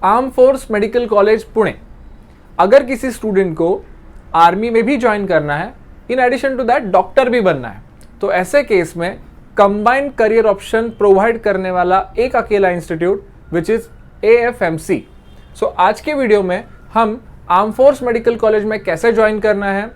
Arm force medical college Pune, अगर किसी student को आर्मी में भी ज्वाइन करना है, in addition to that doctor भी बनना है, तो ऐसे केस में कंबाइंड करियर ऑप्शन प्रोवाइड करने वाला एक अकेला इंस्टीट्यूट विच इज AFMC। सो आज के वीडियो में हम आर्म फोर्स मेडिकल कॉलेज में कैसे ज्वाइन करना है,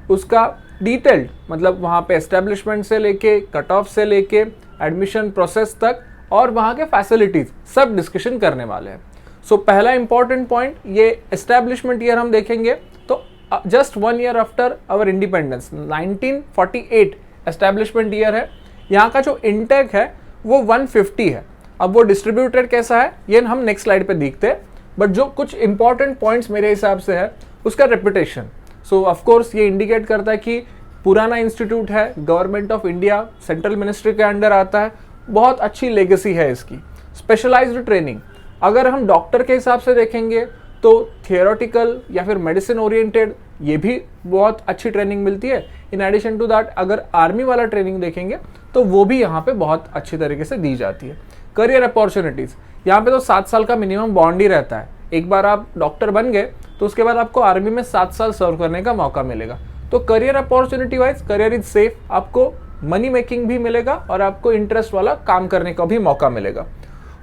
उसका डिटेल्ड मतलब वहाँ पे एस्टेब्लिशमेंट से लेके कट ऑफ से लेके एडमिशन प्रोसेस तक और वहाँ के फैसिलिटीज सब डिस्कशन करने वाले हैं। सो पहला इंपॉर्टेंट पॉइंट, ये एस्टेब्लिशमेंट ईयर हम देखेंगे तो just 1 year after our independence 1948 establishment year है। यहाँ का जो इनटेक है वो 150 है। अब वो डिस्ट्रीब्यूटेड कैसा है ये हम नेक्स्ट स्लाइड पे देखते हैं, बट जो कुछ इंपॉर्टेंट पॉइंट्स मेरे हिसाब से है उसका रेपुटेशन। सो ऑफ कोर्स ये इंडिकेट करता है कि पुराना इंस्टीट्यूट है, government of India central ministry के अंडर आता है, बहुत अच्छी लेगेसी है इसकी। स्पेशलाइज्ड ट्रेनिंग, अगर हम डॉक्टर के हिसाब से देखेंगे तो थियोरेटिकल या फिर मेडिसिन ओरिएंटेड ये भी बहुत अच्छी ट्रेनिंग मिलती है। इन एडिशन टू दैट अगर आर्मी वाला ट्रेनिंग देखेंगे तो वो भी यहाँ पे बहुत अच्छी तरीके से दी जाती है। करियर अपॉर्चुनिटीज़, यहाँ पे तो 7 साल का मिनिमम बॉन्ड ही रहता है। एक बार आप डॉक्टर बन गए तो उसके बाद आपको आर्मी में 7 साल सर्व करने का मौका मिलेगा। तो career opportunity wise career is safe, आपको मनी मेकिंग भी मिलेगा और आपको इंटरेस्ट वाला काम करने का भी मौका मिलेगा।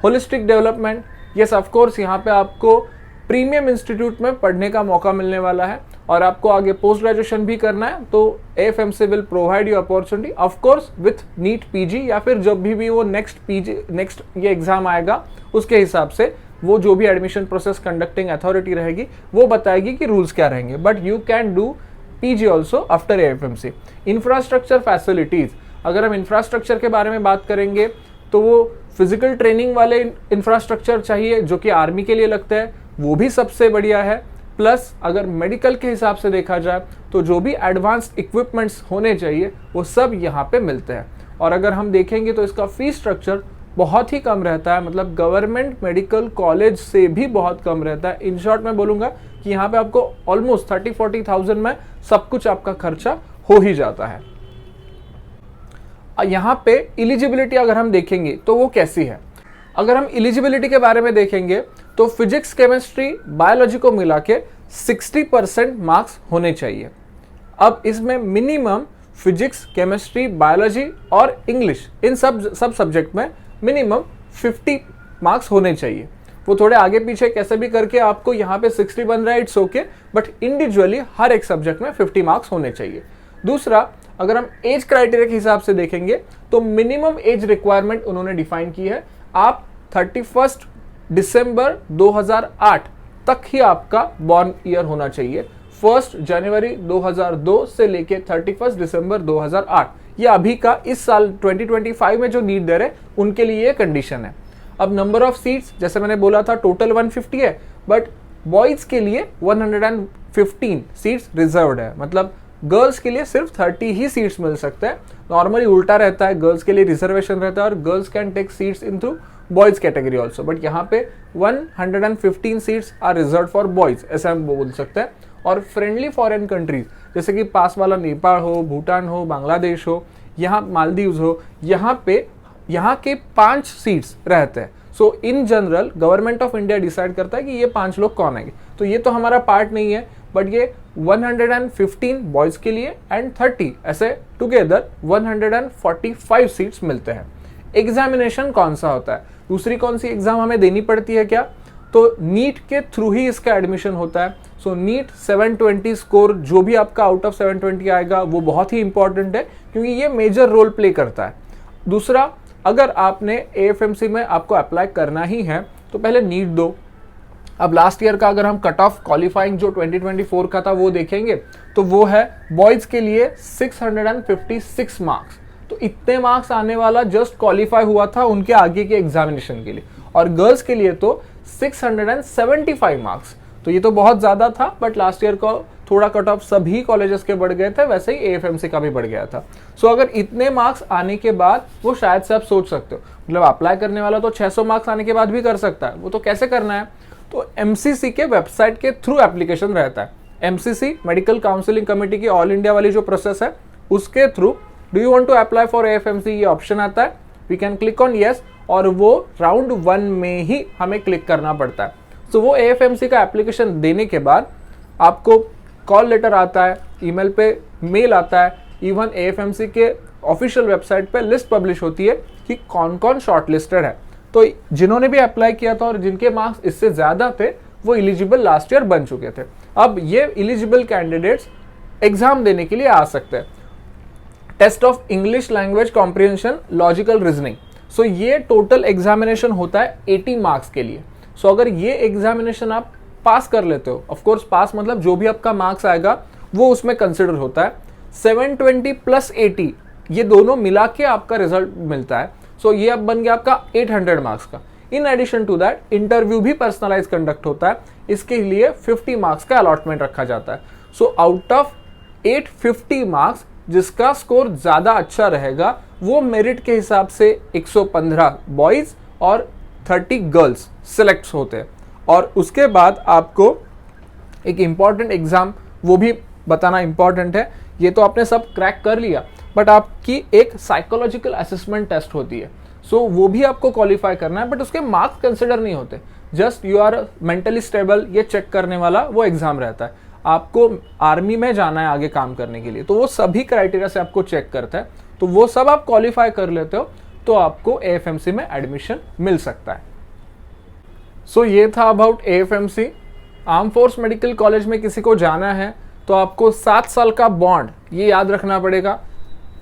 Holistic development, yes of course यहाँ पे आपको प्रीमियम इंस्टीट्यूट में पढ़ने का मौका मिलने वाला है और आपको आगे पोस्ट ग्रेजुएशन भी करना है तो AFMC will provide you opportunity of course with NEET PG या फिर जब भी वो नेक्स्ट ये एग्जाम आएगा उसके हिसाब से वो जो भी एडमिशन प्रोसेस कंडक्टिंग अथॉरिटी रहेगी वो बताएगी कि रूल्स क्या रहेंगे, but you can do PG also after AFMC। Infrastructure facilities, अगर हम इंफ्रास्ट्रक्चर के बारे में बात करेंगे तो वो फिजिकल ट्रेनिंग वाले इंफ्रास्ट्रक्चर चाहिए जो कि आर्मी के लिए लगता है, वो भी सबसे बढ़िया है। प्लस अगर मेडिकल के हिसाब से देखा जाए तो जो भी एडवांस्ड इक्विपमेंट्स होने चाहिए वो सब यहाँ पे मिलते हैं। और अगर हम देखेंगे तो इसका फीस स्ट्रक्चर बहुत ही कम रहता है, मतलब गवर्नमेंट मेडिकल कॉलेज से भी बहुत कम रहता है। इन शॉर्ट मैं बोलूँगा कि यहाँ पे आपको ऑलमोस्ट 30-40,000 में सब कुछ आपका खर्चा हो ही जाता है। यहाँ पे एलिजिबिलिटी अगर हम देखेंगे तो वो कैसी है, अगर हम एलिजिबिलिटी के बारे में देखेंगे तो फिजिक्स केमिस्ट्री बायोलॉजी को मिला के 60% मार्क्स होने चाहिए। अब इसमें मिनिमम फिजिक्स केमिस्ट्री बायोलॉजी और इंग्लिश इन सब सब्जेक्ट में मिनिमम 50 मार्क्स होने चाहिए। वो थोड़े आगे पीछे कैसे भी करके आपको यहाँ पे 60 बन रहा है, इट्स ओके, बट इंडिविजुअली हर एक सब्जेक्ट में 50 मार्क्स होने चाहिए। दूसरा, अगर हम एज क्राइटेरिया के हिसाब से देखेंगे तो मिनिमम एज रिक्वायरमेंट उन्होंने डिफाइन की है, आप 31 दिसंबर 2008 तक ही आपका बॉर्न ईयर होना चाहिए। 1 जनवरी 2002 से लेके 31 दिसंबर 2008, ये अभी का इस साल 2025 में जो नीट दे रहे उनके लिए ये कंडीशन है। अब नंबर ऑफ सीट्स, जैसे मैंने बोला था टोटल 150 है, बट बॉयज के लिए 115 सीट्स रिजर्व्ड है, मतलब गर्ल्स के लिए सिर्फ 30 ही सीट्स मिल सकते हैं। नॉर्मली उल्टा रहता है, गर्ल्स के लिए रिजर्वेशन रहता है और girls can take seats in through boys category also, but यहाँ पे 115 seats are reserve for boys, ऐसा हम बोल सकते हैं। और फ्रेंडली फॉरेन कंट्रीज जैसे कि पास वाला नेपाल हो, भूटान हो, बांग्लादेश हो, यहाँ मालदीव्स हो, यहाँ के 5 सीट्स रहते हैं। So in general government of India decide करता है कि ये 5 लोग कौन आएंगे, तो ये तो हमारा पार्ट नहीं है, बट ये 115 बॉयज के लिए एंड 30 ऐसे टुगेदर 145 सीट्स मिलते हैं। एग्जामिनेशन कौन सा होता है, दूसरी कौन सी एग्जाम हमें देनी पड़ती है क्या, तो नीट के थ्रू ही इसका एडमिशन होता है। सो नीट 720 स्कोर जो भी आपका आउट ऑफ 720 आएगा वो बहुत ही इंपॉर्टेंट है क्योंकि ये मेजर रोल प्ले करता है। दूसरा, अगर आपने AFMC में आपको अप्लाई करना ही है तो पहले नीट दो। अब लास्ट ईयर का अगर हम कट ऑफ क्वालिफाइंग जो 2024 का था वो देखेंगे तो वो है बॉयज के लिए 656 मार्क्स, तो इतने मार्क्स आने वाला जस्ट क्वालिफाई हुआ था उनके आगे के एग्जामिनेशन के लिए। और गर्ल्स के लिए तो 675 मार्क्स, तो ये तो बहुत ज़्यादा था, बट लास्ट ईयर का थोड़ा कट ऑफ सभी कॉलेजेस के बढ़ गए थे, वैसे ही AFMC का भी बढ़ गया था। सो अगर इतने मार्क्स आने के बाद वो शायद से आप सोच सकते हो, मतलब अप्लाई करने वाला तो 600 मार्क्स आने के बाद भी कर सकता है, वो तो कैसे करना है, तो MCC के वेबसाइट के थ्रू एप्लीकेशन रहता है। MCC मेडिकल काउंसिलिंग कमेटी की ऑल इंडिया वाली जो प्रोसेस है उसके through do you want to apply for AFMC ये ऑप्शन आता है, we can click on yes, और वो राउंड 1 में ही हमें क्लिक करना पड़ता है। सो वो AFMC का एप्लीकेशन देने के बाद आपको कॉल लेटर आता है, ईमेल पे मेल आता है, इवन AFMC के ऑफिशियल वेबसाइट पे लिस्ट पब्लिश होती है कि कौन कौन शॉर्ट लिस्टेड है। तो जिन्होंने भी अप्लाई किया था और जिनके मार्क्स इससे ज़्यादा थे वो एलिजिबल लास्ट ईयर बन चुके थे। अब ये एलिजिबल कैंडिडेट्स एग्जाम देने के लिए आ सकते हैं। Test of English language comprehension logical reasoning, so ये टोटल एग्जामिनेशन होता है 80 मार्क्स के लिए। सो अगर ये एग्जामिनेशन आप पास कर लेते हो, ऑफ कोर्स पास मतलब जो भी आपका मार्क्स आएगा वो उसमें कंसिडर होता है। 720 प्लस 80 ये दोनों मिला के आपका रिजल्ट मिलता है। सो ये अब बन गया आपका 800 मार्क्स का। In addition to that interview भी पर्सनलाइज कंडक्ट होता है, इसके लिए 50 मार्क्स का अलॉटमेंट रखा जाता है। सो आउट ऑफ 850 मार्क्स जिसका स्कोर ज्यादा अच्छा रहेगा वो मेरिट के हिसाब से 115 बॉयज और 30 गर्ल्स सिलेक्ट होते हैं। और उसके बाद आपको एक इम्पॉर्टेंट एग्जाम, वो भी बताना इम्पॉर्टेंट है, ये तो आपने सब क्रैक कर लिया, बट आपकी एक साइकोलॉजिकल असेसमेंट टेस्ट होती है। सो वो भी आपको क्वालिफाई करना है, बट उसके मार्क्स कंसिडर नहीं होते, just you are mentally stable ये चेक करने वाला वो एग्जाम रहता है। आपको आर्मी में जाना है आगे काम करने के लिए, तो वो सभी क्राइटेरिया से आपको चेक करता है। तो वो सब आप क्वालिफाई कर लेते हो तो आपको AFMC में एडमिशन मिल सकता है। सो ये था about AFMC। Arm force medical college में किसी को जाना है तो आपको 7 साल का बॉन्ड ये याद रखना पड़ेगा।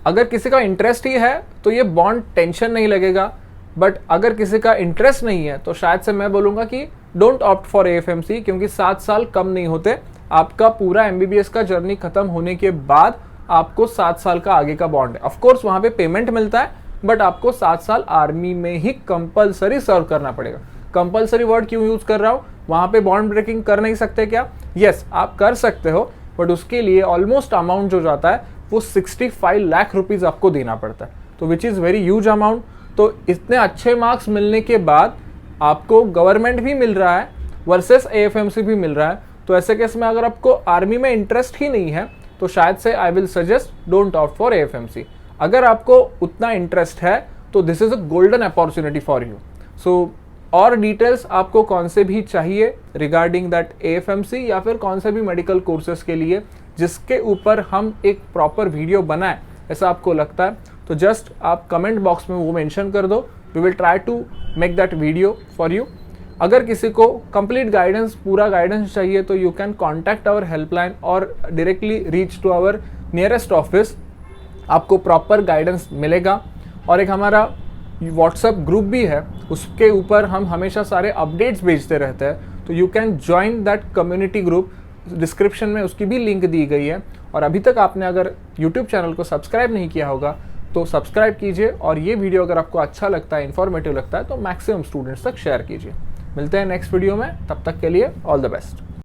अगर किसी का इंटरेस्ट ही है तो ये बॉन्ड टेंशन नहीं लगेगा, बट अगर किसी का इंटरेस्ट नहीं है तो शायद से मैं बोलूँगा कि डोंट ऑप्ट फॉर AFMC, क्योंकि 7 साल कम नहीं होते। आपका पूरा MBBS का जर्नी खत्म होने के बाद आपको 7 साल का आगे का बॉन्ड है। ऑफकोर्स वहाँ पे पेमेंट मिलता है, बट आपको 7 साल आर्मी में ही कंपलसरी सर्व करना पड़ेगा। कंपलसरी वर्ड क्यों यूज कर रहा हूँ, वहाँ पे बॉन्ड ब्रेकिंग कर नहीं सकते क्या? यस, आप कर सकते हो, बट उसके लिए ऑलमोस्ट अमाउंट जो जाता है वो 65 लाख रुपीज़ आपको देना पड़ता है, तो which is very huge amount. तो इतने अच्छे मार्क्स मिलने के बाद आपको गवर्नमेंट भी मिल रहा है वर्सेस AFMC भी मिल रहा है, तो ऐसे केस में अगर आपको आर्मी में इंटरेस्ट ही नहीं है तो शायद से I will suggest don't opt for AFMC। अगर आपको उतना इंटरेस्ट है तो this is a golden opportunity for you. So और डिटेल्स आपको कौन से भी चाहिए रिगार्डिंग दैट AFMC या फिर कौन से भी मेडिकल कोर्सेज के लिए जिसके ऊपर हम एक प्रॉपर वीडियो बनाएं, ऐसा आपको लगता है तो जस्ट आप कमेंट बॉक्स में वो मेंशन कर दो। We will try to make that video for you. अगर किसी को कंप्लीट गाइडेंस, पूरा गाइडेंस चाहिए तो you can contact our helpline और directly reach to our nearest office, आपको प्रॉपर गाइडेंस मिलेगा। और एक हमारा व्हाट्सएप ग्रुप भी है, उसके ऊपर हम हमेशा सारे अपडेट्स भेजते रहते हैं, तो you can join that community group. Description में उसकी भी लिंक दी गई है। और अभी तक आपने अगर यूट्यूब चैनल को सब्सक्राइब नहीं किया होगा तो सब्सक्राइब कीजिए, और ये वीडियो अगर आपको अच्छा लगता है, इन्फॉर्मेटिव लगता है तो मैक्सिमम स्टूडेंट्स तक शेयर कीजिए। मिलते हैं नेक्स्ट वीडियो में, तब तक के लिए ऑल द बेस्ट।